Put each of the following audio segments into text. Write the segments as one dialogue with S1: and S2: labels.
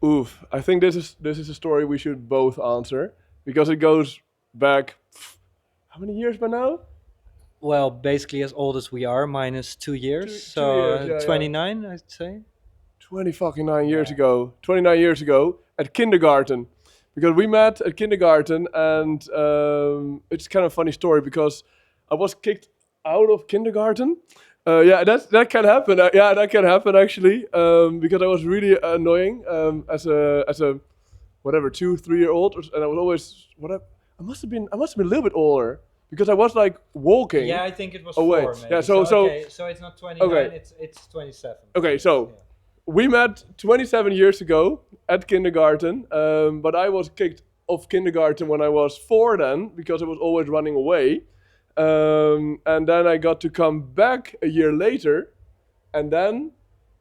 S1: Oof, I think this is a story we should both answer because it goes back how many years by now?
S2: Well, basically as old as we are, minus 2 years,
S1: Two
S2: so
S1: years, yeah, yeah.
S2: 29, I'd say.
S1: 20 fucking 9 years
S2: Yeah.
S1: ago. 29 years ago at kindergarten. Because we met at kindergarten and it's kind of a funny story because I was kicked out of kindergarten. Yeah, that can happen. Yeah, that can happen actually. Because I was really annoying as a whatever 2 3 year old, and I was always whatever. I must have been a little bit older because I was like walking.
S2: Yeah, I think it was
S1: Oh, wait.
S2: 4 maybe.
S1: Yeah, so-
S2: okay, so it's not 29,
S1: Okay.
S2: it's 27.
S1: Okay, so we met 27 years ago at kindergarten, but I was kicked off kindergarten when I was 4 then because I was always running away. And then I got to come back a year later, and then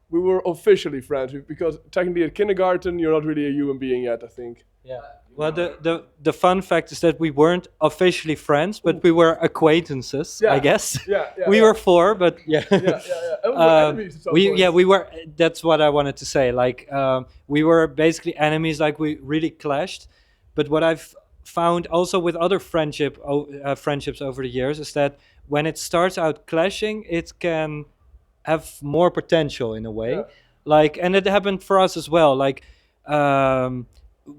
S1: we were officially friends because technically at kindergarten you're not really a human being yet, I think.
S2: Yeah. Well, the fun fact is that we weren't officially friends, but we were acquaintances,
S1: Yeah.
S2: I guess.
S1: Yeah, yeah.
S2: We
S1: yeah.
S2: were 4, but yeah.
S1: Yeah, yeah, yeah. And we were enemies at some point.
S2: we were. That's what I wanted to say. Like, we were basically enemies. Like, we really clashed. But what I've found also with other friendships over the years is that when it starts out clashing, it can have more potential in a way.
S1: Yeah.
S2: Like, and it happened for us as well. Like,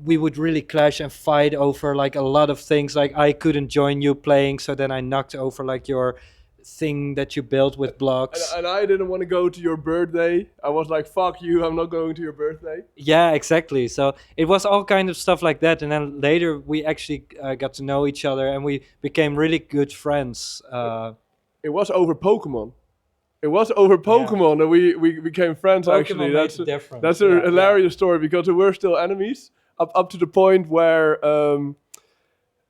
S2: we would really clash and fight over like a lot of things. Like, I couldn't join you playing, so then I knocked over like your thing that you built with blocks.
S1: And I didn't want to go to your birthday. I was like, fuck you, I'm not going to your birthday.
S2: Yeah, exactly. So it was all kind of stuff like that, and then later we actually got to know each other, and we became really good friends.
S1: It was over Pokemon. It was over Pokemon that we became friends.
S2: Pokemon
S1: Actually,
S2: made
S1: that's
S2: a difference.
S1: that's a
S2: Yeah,
S1: hilarious story because we were still enemies up to the point where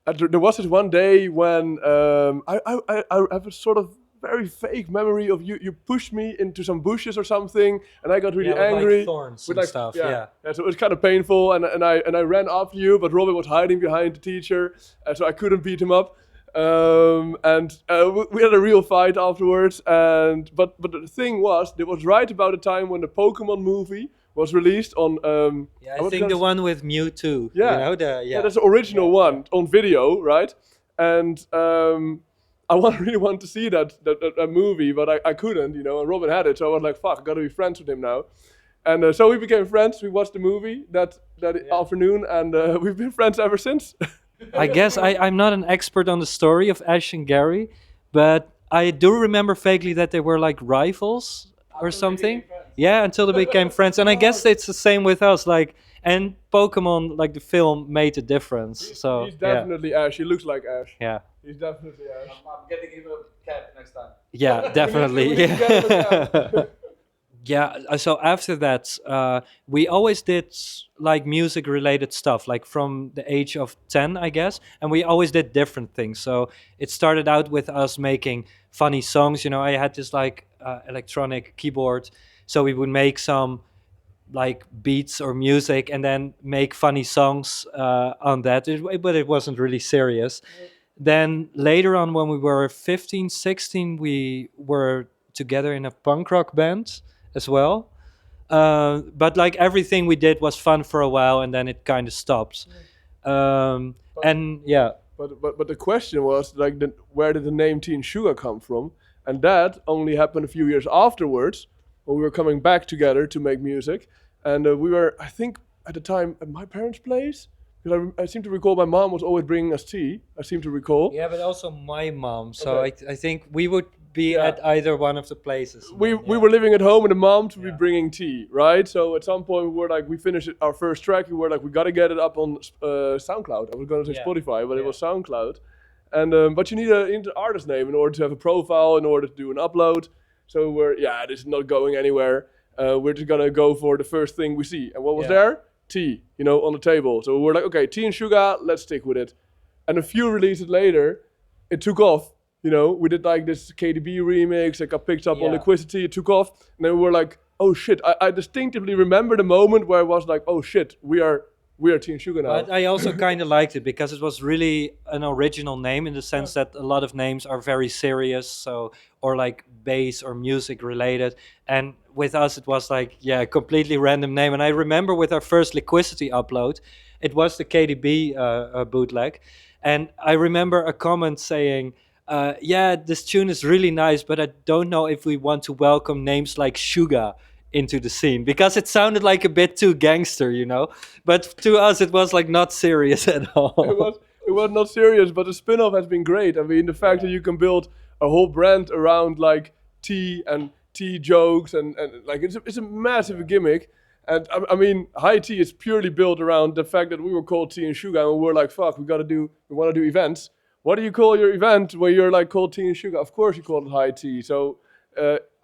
S1: there was this one day when I have a sort of very fake memory of you pushed me into some bushes or something, and I got really
S2: Yeah, with,
S1: angry
S2: like, thorns
S1: with
S2: and
S1: like
S2: stuff.
S1: Yeah, so it was kind of painful, and I ran after you, but Robin was hiding behind the teacher, so I couldn't beat him up. We had a real fight afterwards, but the thing was, it was right about the time when the Pokemon movie was released on.
S2: Yeah, I think the one with Mewtwo.
S1: Yeah.
S2: You know,
S1: Yeah, that's the original one on video, right? And I really wanted to see that movie, but I couldn't, and Robin had it, so I was like, fuck, I gotta be friends with him now. And so we became friends, we watched the movie that afternoon, and we've been friends ever since.
S2: I guess I'm not an expert on the story of Ash and Gary, but I do remember vaguely that they were like rivals or something. Yeah, until they became friends. And I guess it's the same with us. Like, and Pokemon, like the film, made a difference. So
S1: He's definitely Ash. He looks like Ash.
S2: yeah,
S1: He's definitely Ash.
S3: I'm getting him a cat next time.
S2: yeah, definitely.
S1: We need to get him a cat.
S2: Yeah, so after that, we always did like music related stuff, like from the age of 10, I guess. And we always did different things. So it started out with us making funny songs. I had this like electronic keyboard. So we would make some like beats or music and then make funny songs on that. But it wasn't really serious. Then later on, when we were 15, 16, we were together in a punk rock band as well. But like everything we did was fun for a while, and then it kind of stopped. And yeah,
S1: But the question was like, where did the name T Sugah come from? And that only happened a few years afterwards, when we were coming back together to make music. And we were, I think, at the time at my parents' place. Because I seem to recall my mom was always bringing us tea. I seem to recall.
S2: yeah, but also my mom. So
S1: Okay.
S2: I think we would be
S1: Yeah.
S2: at either one of the places.
S1: We
S2: Yeah.
S1: were living at home and the moms would
S2: Yeah.
S1: be bringing tea, right? So at some point we finished our first track. We were like, we gotta get it up on SoundCloud. I was gonna say
S2: Yeah.
S1: Spotify, but it
S2: Yeah.
S1: was SoundCloud. And but you need an artist name in order to have a profile, in order to do an upload. So this is not going anywhere. We're just gonna go for the first thing we see. And what was
S2: Yeah.
S1: there? Tea, on the table. So we're like, okay, T Sugah, let's stick with it. And a few releases later, it took off. We did like this KDB remix, it got picked up on
S2: Yeah.
S1: Liquidity, it took off. And then we were like, oh shit, I distinctively remember the moment where I was like, oh shit, we are we are T Sugah now.
S2: But I also kind of liked it because it was really an original name in the sense that a lot of names are very serious, so or like bass or music related. And with us, it was like a completely random name. And I remember with our first Liquidity upload, it was the KDB bootleg, and I remember a comment saying, "Yeah, this tune is really nice, but I don't know if we want to welcome names like Sugah into the scene because it sounded like a bit too gangster, you know." But to us, it was like not serious at all.
S1: It was not serious, but the spin-off has been great. I mean, the fact that you can build a whole brand around like tea and tea jokes and like it's a massive gimmick. And I mean, high tea is purely built around the fact that we were called T and Sugah, and we were like, fuck, we want to do events. What do you call your event where you're like called T and Sugah? Of course, you call it high tea. So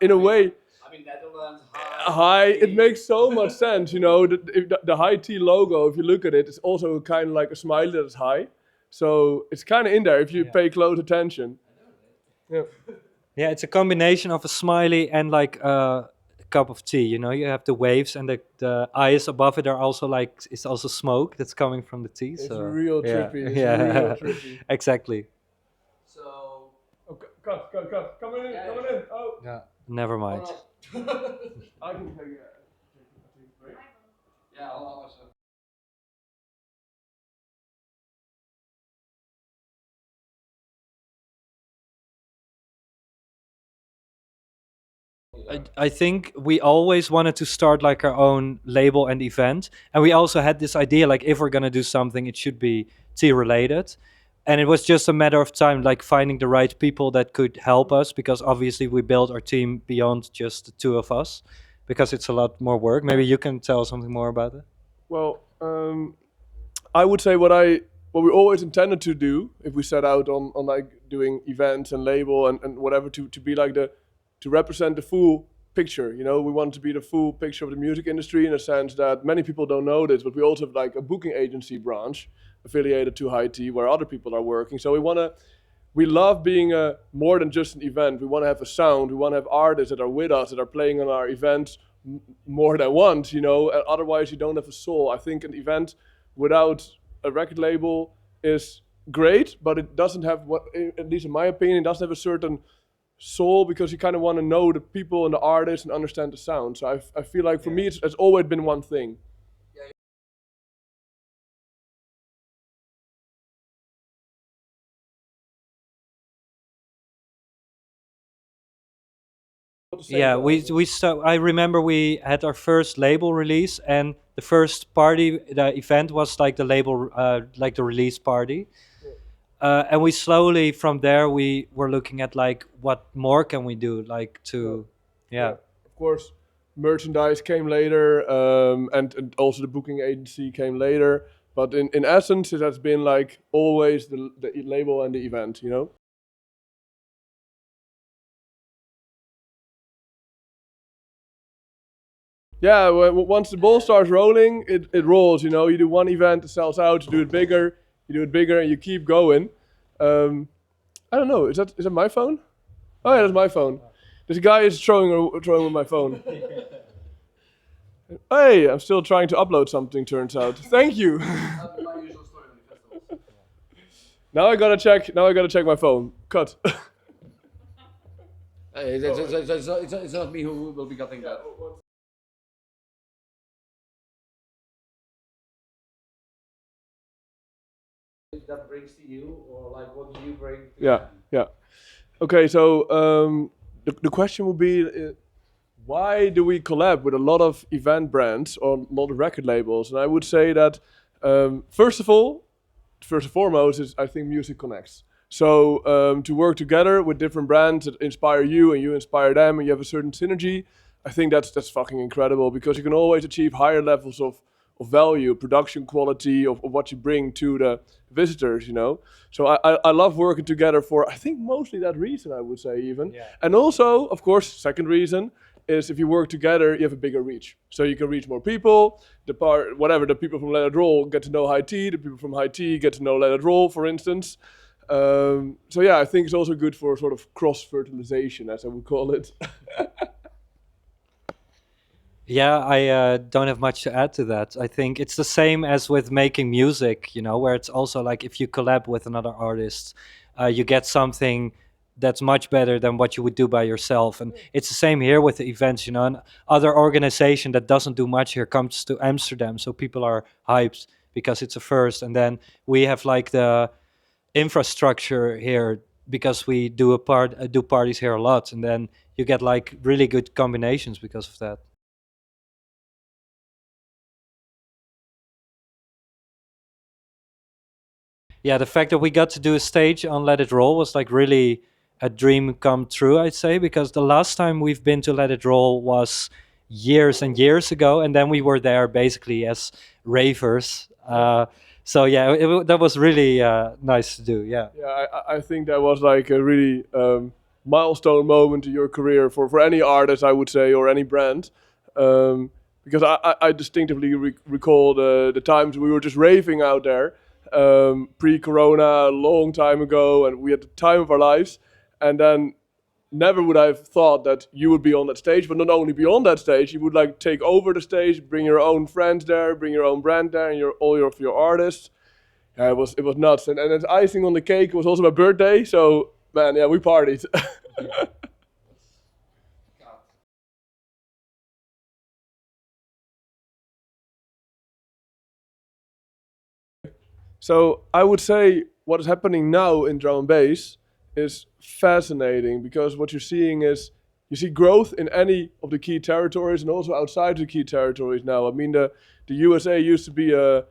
S1: in a way,
S3: I mean, Netherlands,
S1: high, it makes so much sense, you know. The high tea logo, if you look at it, it's also kind of like a smiley that is high. So it's kind of in there if you pay close attention. Yeah.
S2: Yeah, it's a combination of a smiley and like a cup of tea. You know, you have the waves and the eyes above it are also like it's also smoke that's coming from the tea.
S1: It's
S2: so
S1: real
S2: yeah,
S1: trippy. It's
S2: yeah,
S1: real trippy.
S2: exactly.
S3: So,
S1: Oh, cut. Coming in. Oh.
S2: Yeah, never mind.
S1: I can take it.
S3: yeah, I'll also.
S2: I think we always wanted to start like our own label and event, and we also had this idea like if we're gonna do something, it should be tea related, and it was just a matter of time, like finding the right people that could help us, because obviously we built our team beyond just the two of us, because it's a lot more work. Maybe you can tell something more about it.
S1: Well, I would say what we always intended to do if we set out on like doing events and label and whatever to be like to represent the full picture. You know, we want to be the full picture of the music industry in a sense that many people don't know this, but we also have like a booking agency branch affiliated to High Tea where other people are working. So we love being more than just an event. We want to have a sound. We want to have artists that are with us, that are playing on our events more than once, you know. Otherwise, you don't have a soul. I think an event without a record label is great, but it doesn't have what, at least in my opinion, it doesn't have a certain soul because you kind of want to know the people and the artists and understand the sound. So I feel like for me, it's always been one thing.
S2: Yeah, I remember we had our first label release, and the first party, the event was like the label, like the release party. And we slowly from there we were looking at like what more can we do, like to, yeah.
S1: Of course, merchandise came later, and also the booking agency came later. But in essence, it has been like always the label and the event, you know. Yeah, once the ball starts rolling, it rolls. You know, you do one event, it sells out. You do it bigger, and you keep going. I don't know. Is that my phone? Oh yeah, that's my phone. This guy is throwing with my phone. Hey, I'm still trying to upload something. Turns out. Thank you.
S3: My usual story with the festivals.
S1: Now I gotta check my phone. Cut.
S3: Hey, it's not me who will be cutting that. That brings to you, or like what do you bring to them?
S1: Yeah. Okay, so the question would be, why do we collab with a lot of event brands or a lot of record labels? And I would say that first and foremost is I think music connects. So to work together with different brands that inspire you and you inspire them and you have a certain synergy, I think that's fucking incredible because you can always achieve higher levels of value, production quality of what you bring to the visitors, you know. So I love working together for I think mostly that reason, I would say even.
S2: Yeah.
S1: And also, of course, second reason is if you work together, you have a bigger reach. So you can reach more people. The people from Let It Roll get to know High Tea. The people from High Tea get to know Let It Roll, for instance. So yeah, I think it's also good for sort of cross-fertilization, as I would call it.
S2: Yeah, I don't have much to add to that. I think it's the same as with making music, you know, where it's also like if you collab with another artist, you get something that's much better than what you would do by yourself. And it's the same here with the events, you know. And other organization that doesn't do much here comes to Amsterdam, so people are hyped because it's a first. And then we have like the infrastructure here because we do parties here a lot, and then you get like really good combinations because of that. Yeah, the fact that we got to do a stage on Let It Roll was like really a dream come true, I'd say, because the last time we've been to Let It Roll was years and years ago, and then we were there basically as ravers. So yeah, that was really nice to do. Yeah.
S1: Yeah, I think that was like a really milestone moment in your career for any artist, I would say, or any brand. Um, because I distinctively recall the times we were just raving out there pre-corona, a long time ago, and we had the time of our lives. And then never would I have thought that you would be on that stage, but not only be on that stage, you would like take over the stage, bring your own friends there, bring your own brand there, and your artists. Yeah, it was nuts, and as icing on the cake, it was also my birthday. So man, yeah, we partied. So I would say what is happening now in drum and bass is fascinating because what you're seeing is you see growth in any of the key territories and also outside the key territories now. I mean the USA used to be an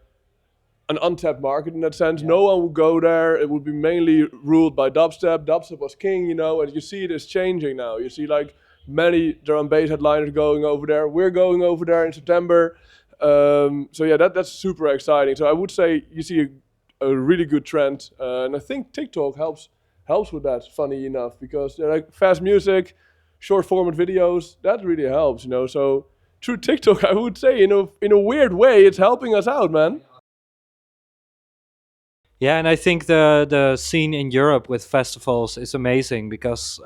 S1: untapped market in that sense. No one would go there. It would be mainly ruled by dubstep. Dubstep was king, you know, and you see it is changing now. You see like many drum and bass headliners going over there. We're going over there in September. So yeah, that's super exciting. So I would say you see a really good trend, and I think TikTok helps with that. Funny enough, because they're like fast music, short format videos. That really helps, you know. So through TikTok, I would say in a weird way, it's helping us out, man.
S2: Yeah, and I think the scene in Europe with festivals is amazing because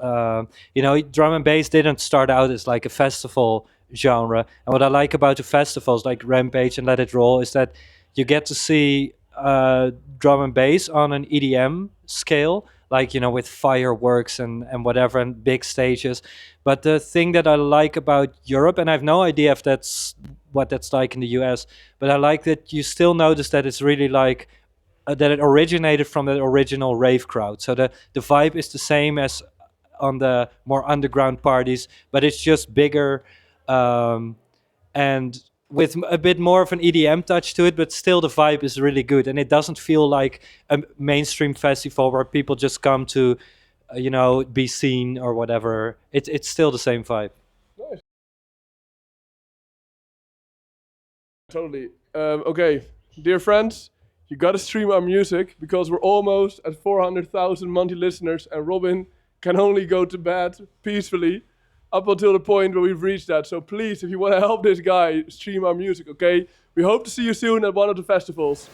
S2: you know, drum and bass didn't start out as like a festival genre. And what I like about the festivals like Rampage and Let It Roll is that you get to see drum and bass on an EDM scale, like, you know, with fireworks and whatever and big stages. But the thing that I like about Europe, and I have no idea if that's what that's like in the US, but I like that you still notice that it's really like that it originated from the original rave crowd. So the vibe is the same as on the more underground parties, but it's just bigger um, and with a bit more of an EDM touch to it. But still, the vibe is really good, and it doesn't feel like a mainstream festival where people just come to, you know, be seen or whatever. It's still the same vibe.
S1: Nice. Totally. Okay, dear friends, you gotta stream our music because we're almost at 400,000 monthly listeners, and Robin can only go to bed peacefully up until the point where we've reached that. So please, if you want to help this guy, stream our music, okay? We hope to see you soon at one of the festivals.